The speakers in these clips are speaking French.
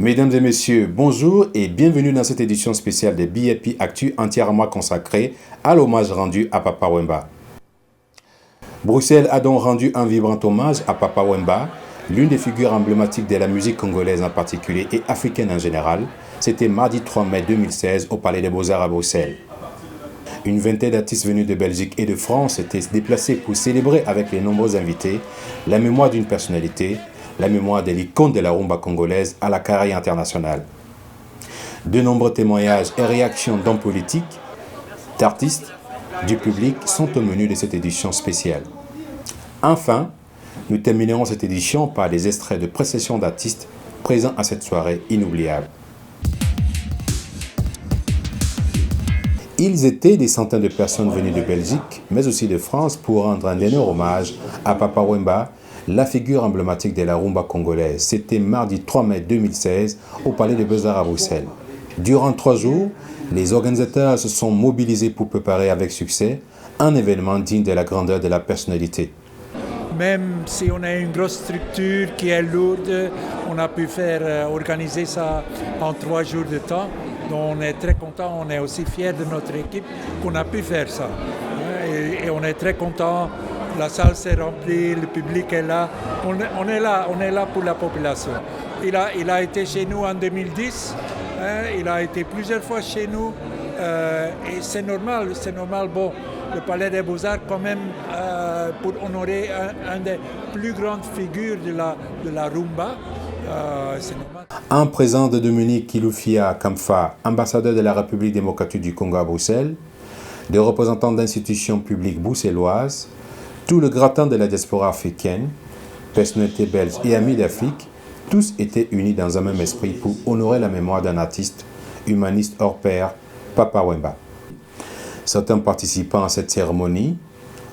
Mesdames et messieurs, bonjour et bienvenue dans cette édition spéciale de BIP Actu entièrement consacrée à l'hommage rendu à Papa Wemba. Bruxelles a donc rendu un vibrant hommage à Papa Wemba, l'une des figures emblématiques de la musique congolaise en particulier et africaine en général. C'était mardi 3 mai 2016 au Palais des Beaux-Arts à Bruxelles. Une vingtaine d'artistes venus de Belgique et de France étaient déplacés pour célébrer avec les nombreux invités la mémoire d'une personnalité, la mémoire de l'icône de la rumba congolaise à la carrière internationale. De nombreux témoignages et réactions d'hommes politiques, d'artistes, du public sont au menu de cette édition spéciale. Enfin, nous terminerons cette édition par des extraits de précession d'artistes présents à cette soirée inoubliable. Ils étaient des centaines de personnes venues de Belgique, mais aussi de France pour rendre un énorme hommage à Papa Wemba, la figure emblématique de la rumba congolaise. C'était mardi 3 mai 2016 au Palais des Beaux-Arts à Bruxelles. Durant 3 jours, les organisateurs se sont mobilisés pour préparer avec succès un événement digne de la grandeur de la personnalité. Même si on a une grosse structure qui est lourde, on a pu organiser ça en 3 jours de temps. Donc on est très content, on est aussi fiers de notre équipe qu'on a pu faire ça. Et on est très content. La salle s'est remplie, le public est là. On est là pour la population. Il a été chez nous en 2010, il a été plusieurs fois chez nous. Et c'est normal. Bon, le Palais des Beaux-Arts, quand même, pour honorer une des plus grandes figures de la rumba, c'est normal. En présence de Dominique Kilufia Kamfa, ambassadeur de la République démocratique du Congo à Bruxelles, des représentants d'institutions publiques bruxelloises, tout le gratin de la diaspora africaine, personnalités belges et amis d'Afrique, tous étaient unis dans un même esprit pour honorer la mémoire d'un artiste humaniste hors pair, Papa Wemba. Certains participants à cette cérémonie,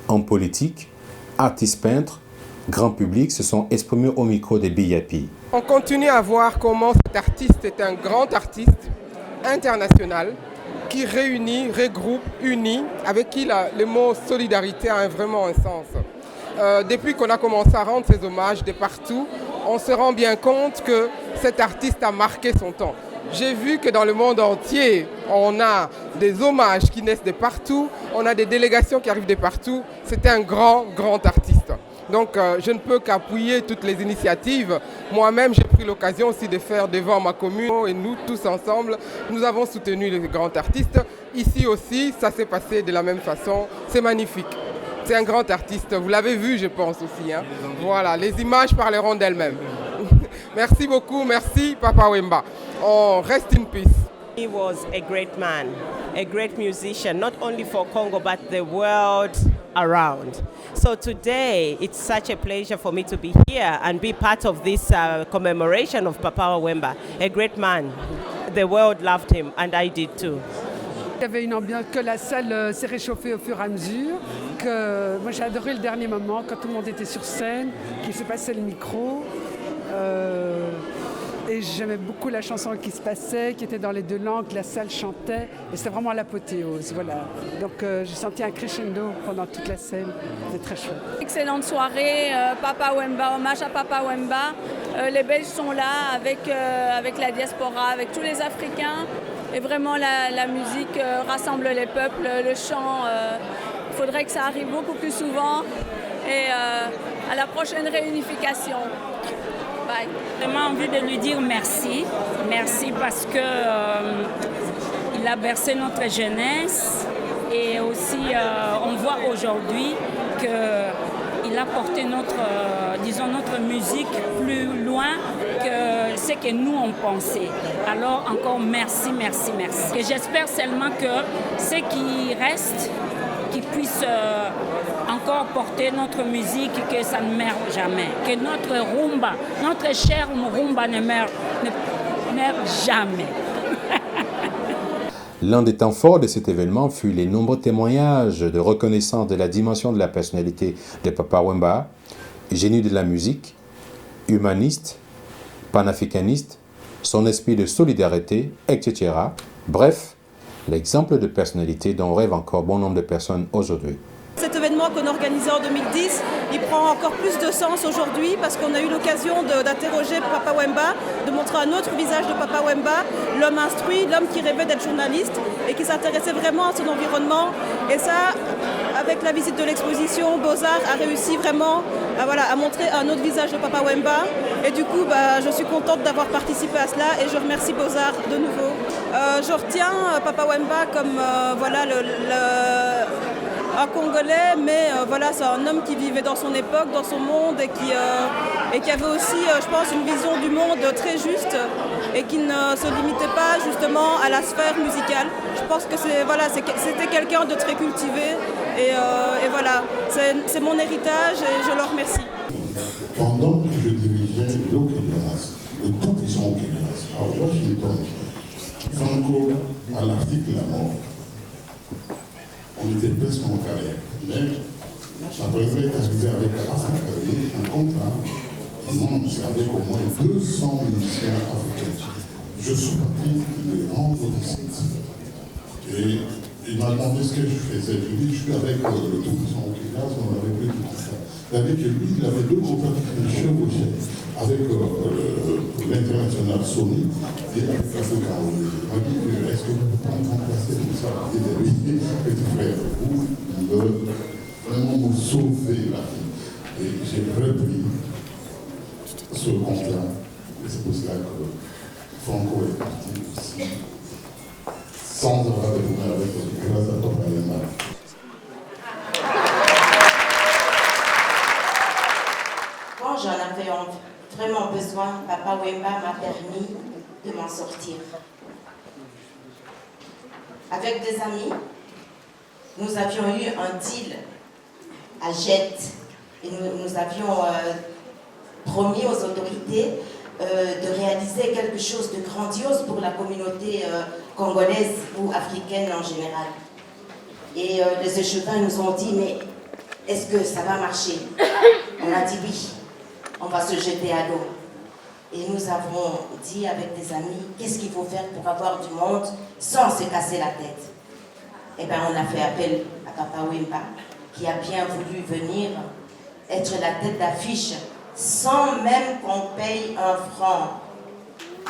hommes politiques, artistes peintres, grand public, se sont exprimés au micro des BIP. On continue à voir comment cet artiste est un grand artiste international qui réunit, regroupe, unit, avec qui le mot solidarité a vraiment un sens. Depuis qu'on a commencé à rendre ces hommages de partout, on se rend bien compte que cet artiste a marqué son temps. J'ai vu que dans le monde entier, on a des hommages qui naissent de partout, on a des délégations qui arrivent de partout. C'était un grand artiste. Donc je ne peux qu'appuyer toutes les initiatives. Moi-même, j'ai pris l'occasion aussi de faire devant ma commune et nous tous ensemble, nous avons soutenu les grands artistes. Ici aussi, ça s'est passé de la même façon. C'est magnifique. C'est un grand artiste. Vous l'avez vu, je pense aussi. Voilà, les images parleront d'elles-mêmes. Merci beaucoup, merci Papa Wemba. On reste in peace. He was a great man, a great musician, not only for Congo, but the world around. So today, it's such a pleasure for me to be here and be part of this commemoration of Papa Wemba, a great man. The world loved him, and I did too. Il y avait une ambiance, que la salle s'est réchauffée au fur et à mesure, que moi j'ai adoré le dernier moment, quand tout le monde était sur scène, qu'il se passait le micro. Et j'aimais beaucoup la chanson qui se passait, qui était dans les 2 langues, la salle chantait, et c'était vraiment l'apothéose, voilà. Donc j'ai senti un crescendo pendant toute la scène, c'était très chouette. Excellente soirée, Papa Wemba, hommage à Papa Wemba. Les Belges sont là avec la diaspora, avec tous les Africains, et vraiment la musique rassemble les peuples, le chant, il faudrait que ça arrive beaucoup plus souvent, et à la prochaine réunification. Bye. J'ai vraiment envie de lui dire merci. Merci parce que il a bercé notre jeunesse et aussi on voit aujourd'hui qu'il a porté notre musique plus loin que ce que nous on pensait. Alors encore merci. Et j'espère seulement que ce qui reste, qu'ils puissent encore porter notre musique, que ça ne meurt jamais. Que notre rumba, notre chère rumba ne meurt jamais. L'un des temps forts de cet événement fut les nombreux témoignages de reconnaissance de la dimension de la personnalité de Papa Wemba, génie de la musique, humaniste, panafricaniste, son esprit de solidarité, etc. Bref, l'exemple de personnalité dont rêvent encore bon nombre de personnes aujourd'hui. Cet événement événement qu'on organisait en 2010, il prend encore plus de sens aujourd'hui parce qu'on a eu l'occasion d'interroger Papa Wemba, de montrer un autre visage de Papa Wemba, l'homme instruit, l'homme qui rêvait d'être journaliste et qui s'intéressait vraiment à son environnement. Et ça, avec la visite de l'exposition, Beaux-Arts a réussi vraiment à montrer un autre visage de Papa Wemba. Et du coup, je suis contente d'avoir participé à cela et je remercie Beaux-Arts de nouveau. Je retiens Papa Wemba comme un Congolais, mais c'est un homme qui vivait dans son époque, dans son monde et qui avait aussi, je pense, une vision du monde très juste et qui ne se limitait pas justement à la sphère musicale. Je pense que c'était quelqu'un de très cultivé et voilà, c'est mon héritage et je le remercie. Pendant que je dirigeais l'Okélias, le tout-puissant Okélias, à Washington, Franco, à l'article La Mort, on était presque en carrière. Mais après être arrivé avec Hassan Karim, un contrat immense avec au moins 200 musiciens africains. Je suis parti les rendre compte. Et il m'a demandé ce que je faisais. Je lui ai dit, je suis avec le tout-puissant Okélias, on avait pris tout ça. Avec lui, il avait deux contrats de chevauchés avec l'international Sony et avec Africa. Il m'a dit, est-ce que vous pouvez remplacer tout ça? Il dit, oui, petit frère, vous vraiment vous sauvez la vie. Et j'ai repris ce contrat. Et c'est pour cela que Franco est parti aussi, sans avoir de problème avec le grâce à Papa Wemba. J'en avais vraiment besoin. Papa Wemba m'a permis de m'en sortir. Avec des amis, nous avions eu un deal à Jet et nous avions promis aux autorités de réaliser quelque chose de grandiose pour la communauté congolaise ou africaine en général. Et les échevins nous ont dit, mais est-ce que ça va marcher? On a dit oui. On va se jeter à l'eau. Et nous avons dit avec des amis, qu'est-ce qu'il faut faire pour avoir du monde sans se casser la tête? Eh bien, on a fait appel à Papa Wemba, qui a bien voulu venir être la tête d'affiche, sans même qu'on paye un franc.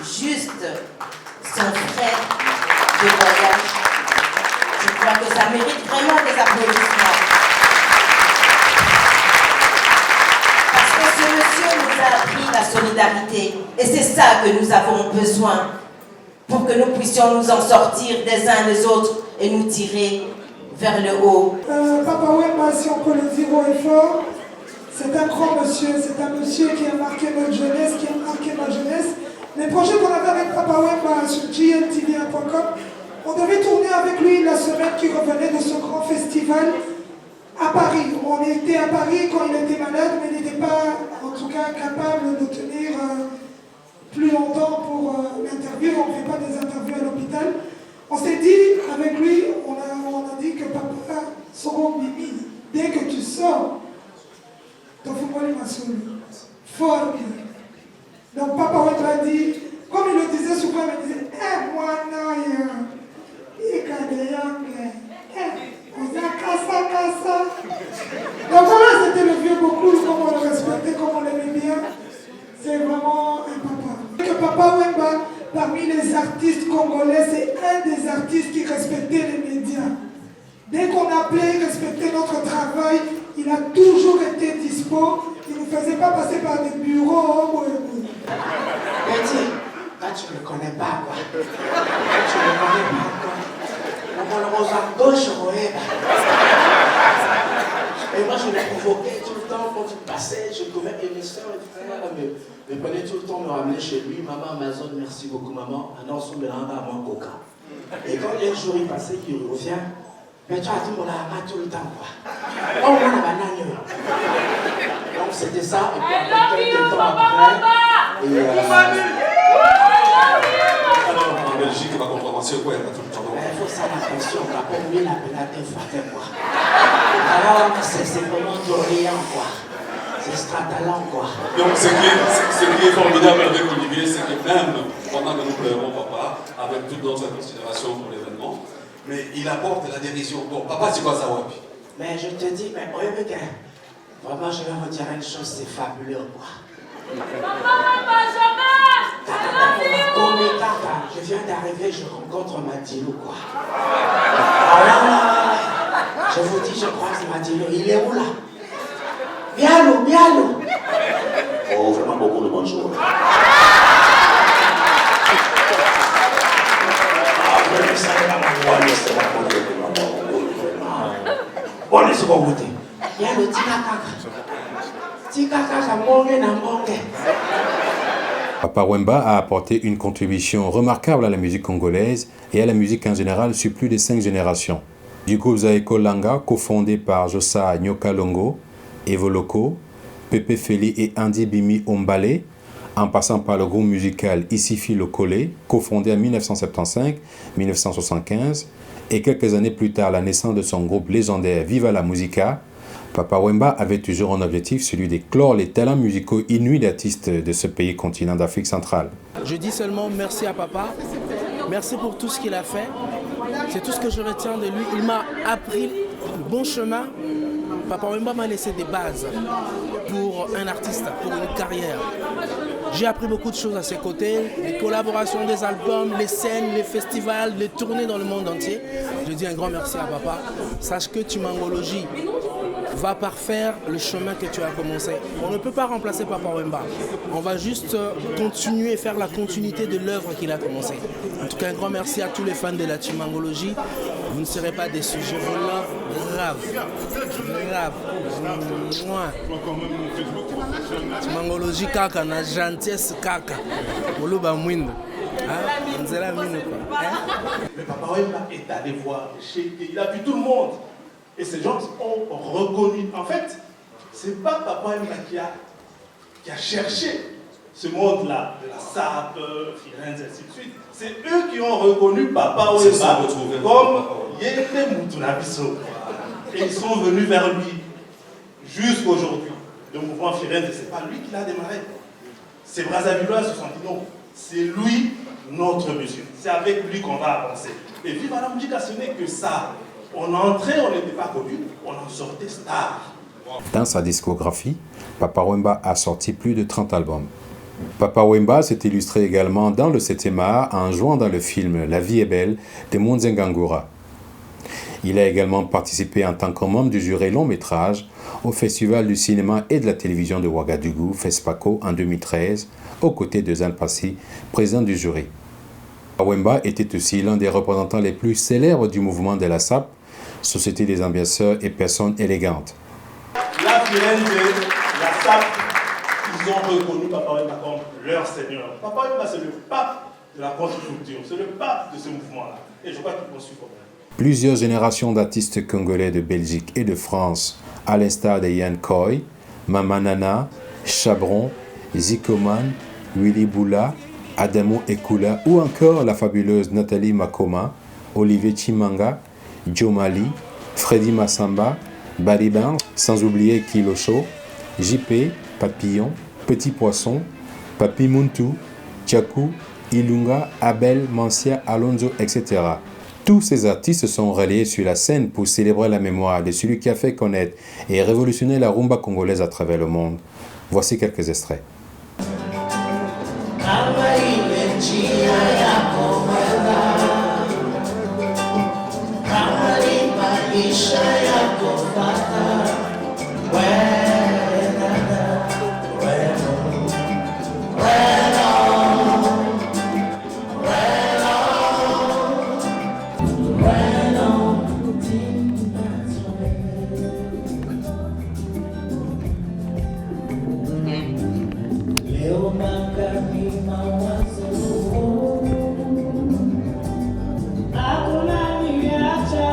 Juste son frais de voyage. Je crois que ça mérite vraiment des applaudissements. Ce monsieur nous a appris la solidarité et c'est ça que nous avons besoin pour que nous puissions nous en sortir des uns des autres et nous tirer vers le haut. Papa Wemba, si on peut le dire haut et fort, c'est un grand monsieur, c'est un monsieur qui a marqué notre jeunesse, qui a marqué ma jeunesse. Les projets qu'on avait avec Papa Wemba sur GNTV.com, on devait tourner avec lui la semaine qui revenait de ce grand festival à Paris. On était à Paris quand il était malade, mais il n'était pas, en tout cas, capable de tenir plus longtemps pour l'interview. On ne fait pas des interviews à l'hôpital. On s'est dit, avec lui, on a dit que papa, Soro Mimi, dès que tu sors, ton football m'a sauvé. Fort bien. Donc papa Wemba dit, comme il le disait souvent, il me disait, moi, non, il donc voilà, c'était le vieux beaucoup, comme on le respectait, comme on l'aimait bien. C'est vraiment un papa. Que Papa Wemba, parmi les artistes congolais, c'est un des artistes qui respectait les médias. Dès qu'on appelait, il respectait notre travail, il a toujours été dispo, il ne nous faisait pas passer par des bureaux. Betty, là tu ne le connais pas, quoi. Tu ne le connais pas, quoi. Et moi je me provoquais tout le temps quand il passait, je trouvais que mes soeurs et frères me prenaient tout le temps, me ramenaient chez lui. Maman Amazon, merci beaucoup maman, un an son mélange à mon coca. Et quand un jour il passait, il revient, mais tu as dit mon arma tout le temps quoi. Oh mon banane. Donc c'était ça, et puis quelques temps après, en Belgique, ma contravention, quoi, il y a tout le temps. Il faut ça l'attention, quand on met la pénalité, quoi. Alors, c'est vraiment d'Orient, quoi. C'est stratalant, quoi. Donc, ce qui est formidable avec Olivier, c'est que même pendant que nous pleurons papa, avec toutes notre considération pour l'événement, mais il apporte la dérision. Bon, papa, c'est quoi ça, Wapi? Mais je te dis, mais oui, mais vraiment, je vais vous dire une chose, c'est fabuleux, quoi. Je viens d'arriver, je rencontre Madilou, quoi. Alors, je vous dis, je croise Madilou, il est où là? Bialo, Bialo. Oh, vraiment beaucoup de bonnes choses. Bon, laissez-moi goûter. Bialo, tika kaka, monge na monge. Papa Wemba a apporté une contribution remarquable à la musique congolaise et à la musique en général sur plus de 5 générations. Du groupe Zaeko Langa, cofondé par Josa Nyoka Longo, Evo Loco, Pepe Feli et Andy Bimi Ombale, en passant par le groupe musical Isifi Lokole, cofondé en 1975-1975, et quelques années plus tard la naissance de son groupe légendaire Viva la Musica, Papa Wemba avait toujours un objectif, celui d'éclore les talents musicaux inouïs d'artistes de ce pays continent d'Afrique centrale. Je dis seulement merci à papa, merci pour tout ce qu'il a fait, c'est tout ce que je retiens de lui. Il m'a appris le bon chemin. Papa Wemba m'a laissé des bases pour un artiste, pour une carrière. J'ai appris beaucoup de choses à ses côtés, les collaborations, des albums, les scènes, les festivals, les tournées dans le monde entier. Je dis un grand merci à papa. Sache que Tumangologie va parfaire le chemin que tu as commencé. On ne peut pas remplacer Papa Wemba. On va juste continuer et faire la continuité de l'œuvre qu'il a commencé. En tout cas, un grand merci à tous les fans de la Tumangologie. Vous ne serez pas déçus. Je vous love grave. Grave. Tumangologie kaka na gentillesse kaka. Oloba mwindo. Mais Papa Wemba est allé voir. Il a vu tout le monde. Et ces gens ont reconnu. En fait, c'est pas Papa Wemba qui a cherché ce monde-là, de la SAP, Firenze, ainsi de suite. C'est eux qui ont reconnu Papa Wemba comme Yete Mutunabiso. Et ils sont venus vers lui jusqu'aujourd'hui. Le mouvement Firenze, c'est pas lui qui l'a démarré. C'est Brazzavillois se sont dit non, c'est lui notre monsieur. C'est avec lui qu'on va avancer. Et Viva la Musica, ce n'est que ça. On entrait, on n'était pas connu, on en sortait star. Dans sa discographie, Papa Wemba a sorti plus de 30 albums. Papa Wemba s'est illustré également dans le 7e art en jouant dans le film La vie est belle de Munzengangura. Il a également participé en tant que membre du jury long métrage au Festival du cinéma et de la télévision de Ouagadougou, FESPACO, en 2013, aux côtés de Zan Passy, président du jury. Papa Wemba était aussi l'un des représentants les plus célèbres du mouvement de la SAP, Société des ambianceurs et personnes élégantes. La Firenze, la SAP, ils ont reconnu Papa Wemba comme leur seigneur. Papa Wemba, c'est le pape de la contre-culture, c'est le pape de ce mouvement-là. Et je crois qu'ils vont suivre. Plusieurs générations d'artistes congolais de Belgique et de France, à l'instar de Yann Koy, Mama Nana, Chabron, Zikoman, Willy Boula, Adamo Ekula ou encore la fabuleuse Nathalie Makoma, Olivier Chimanga, Joe Mali, Freddy Massamba, Barry Barnes, sans oublier Kilosho, JP, Papillon, Petit Poisson, Papi Muntu, Tchakou, Ilunga, Abel, Mancia, Alonso, etc. Tous ces artistes sont relayés sur la scène pour célébrer la mémoire de celui qui a fait connaître et révolutionner la rumba congolaise à travers le monde. Voici quelques extraits. Hakuna niacha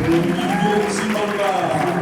Olivier Simamba.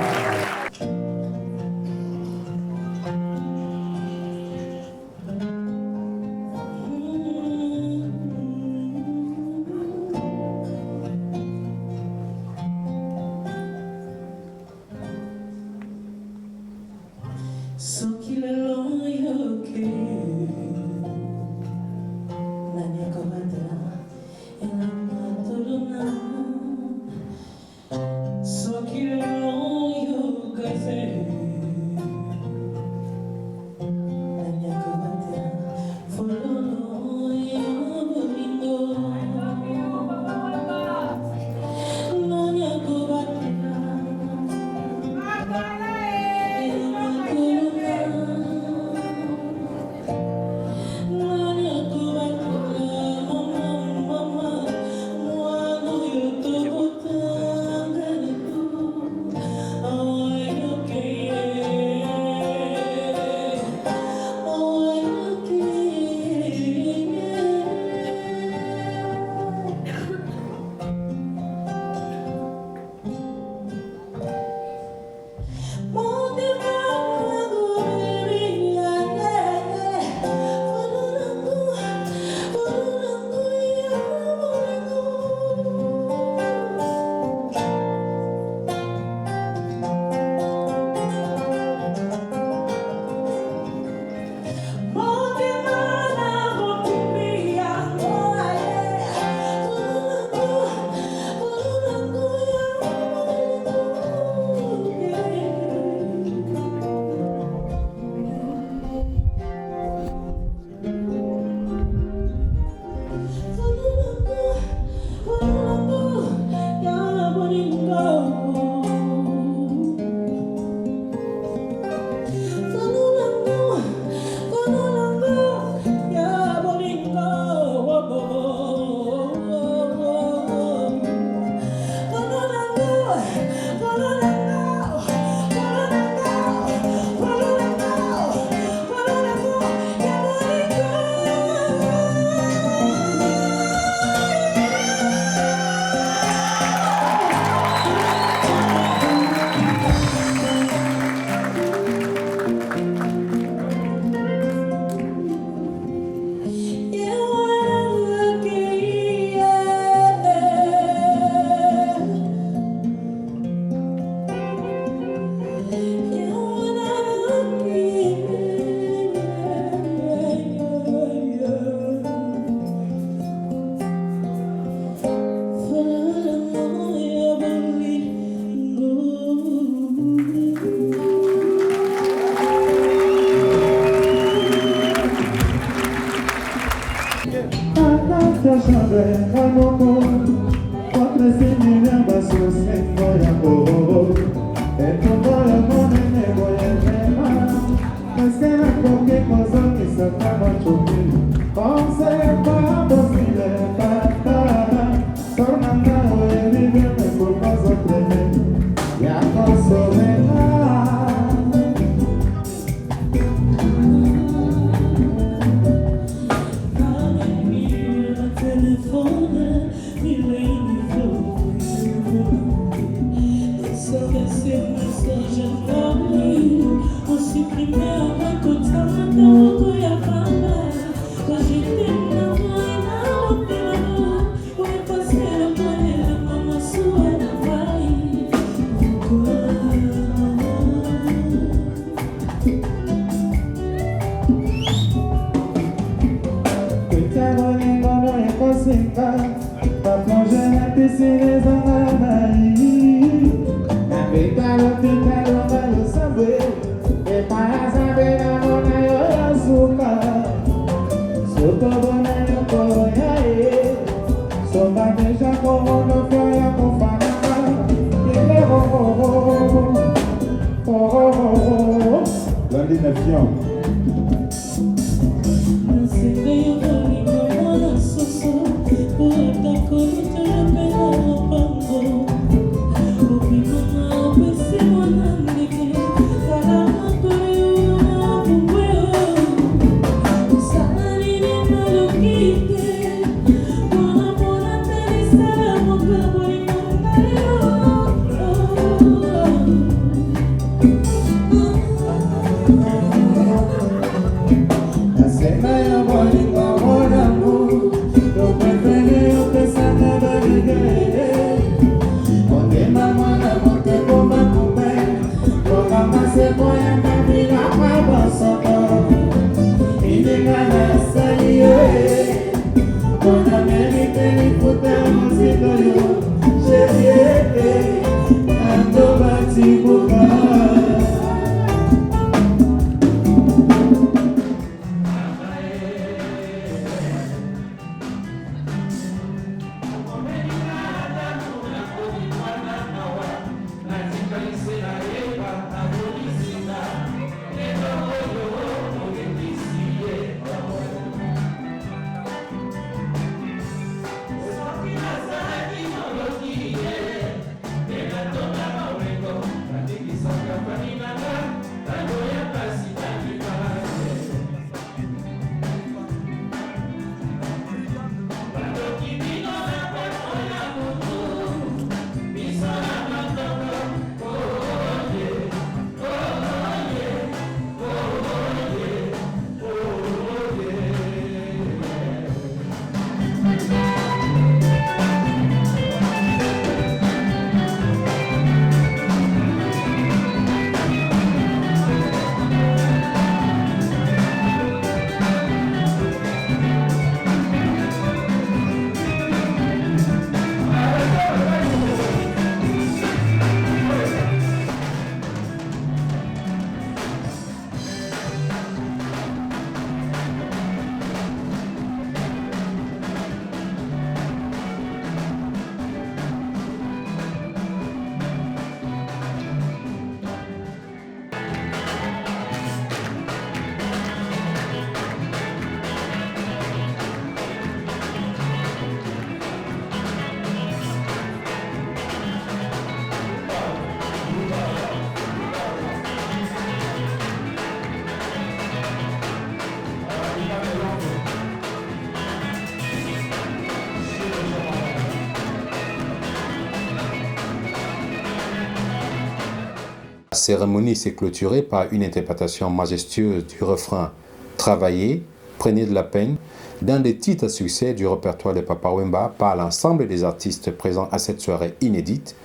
La cérémonie s'est clôturée par une interprétation majestueuse du refrain « Travaillez, prenez de la peine » dans des titres à succès du répertoire de Papa Wemba par l'ensemble des artistes présents à cette soirée inédite,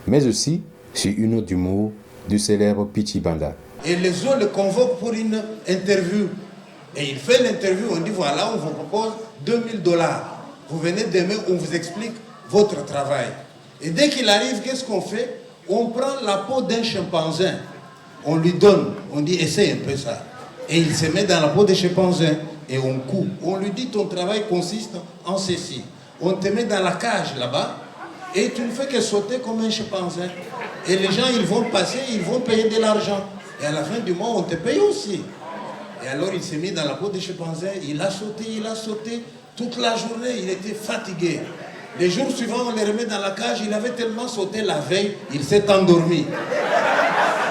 mais aussi sur une note d'humour du célèbre Pichi Banda. Et les autres le convoquent pour une interview. Et il fait l'interview, on dit voilà, on vous propose $2000. Vous venez demain, on vous explique votre travail. Et dès qu'il arrive, qu'est-ce qu'on fait? On prend la peau d'un chimpanzé, on lui donne, on dit essaye un peu ça. Et il se met dans la peau des chimpanzés et on coupe. On lui dit ton travail consiste en ceci. On te met dans la cage là-bas et tu ne fais que sauter comme un chimpanzé. Et les gens, ils vont passer, ils vont payer de l'argent. Et à la fin du mois, on te paye aussi. Et alors il s'est mis dans la peau des chimpanzés, il a sauté toute la journée, il était fatigué. Les jours suivants, on les remet dans la cage, il avait tellement sauté la veille, il s'est endormi.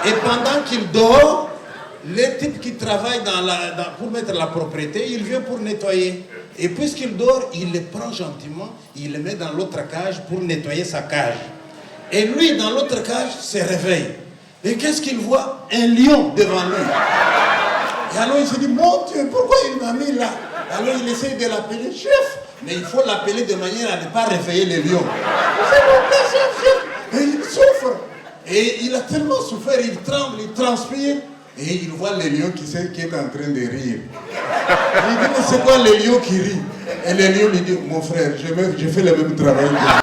Et pendant qu'il dort, les types qui travaillent pour mettre la propriété, il vient pour nettoyer. Et puisqu'il dort, il les prend gentiment, il les met dans l'autre cage pour nettoyer sa cage. Et lui, dans l'autre cage, se réveille. Et qu'est-ce qu'il voit? Un lion devant lui. Et alors il se dit, mon Dieu, pourquoi il m'a mis là? Alors il essaie de l'appeler chef. Mais il faut l'appeler de manière à ne pas réveiller les lions. Et il souffre. Et il a tellement souffert, il tremble, il transpire. Et il voit le lion qui est en train de rire. Il dit, mais c'est quoi le lion qui rit? Et le lion lui dit, mon frère, je fais le même travail que toi.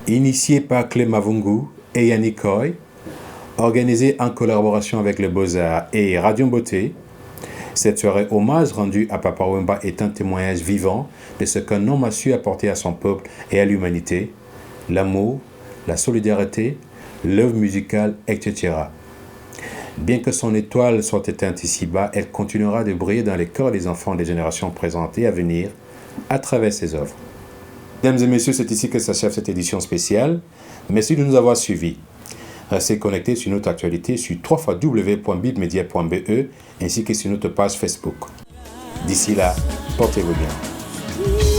Initié par Clé Mavungu et Yannick Koy, Organisée en collaboration avec le Beaux-Arts et Radio Beauté, cette soirée hommage rendu à Papa Wemba est un témoignage vivant de ce qu'un homme a su apporter à son peuple et à l'humanité, l'amour, la solidarité, l'œuvre musicale, etc. Bien que son étoile soit éteinte ici-bas, elle continuera de briller dans les cœurs des enfants des générations présentes et à venir à travers ses œuvres. Mesdames et messieurs, c'est ici que s'achève cette édition spéciale. Merci de nous avoir suivis. Restez connectés sur notre actualité sur www.bibmedia.be ainsi que sur notre page Facebook. D'ici là, portez-vous bien.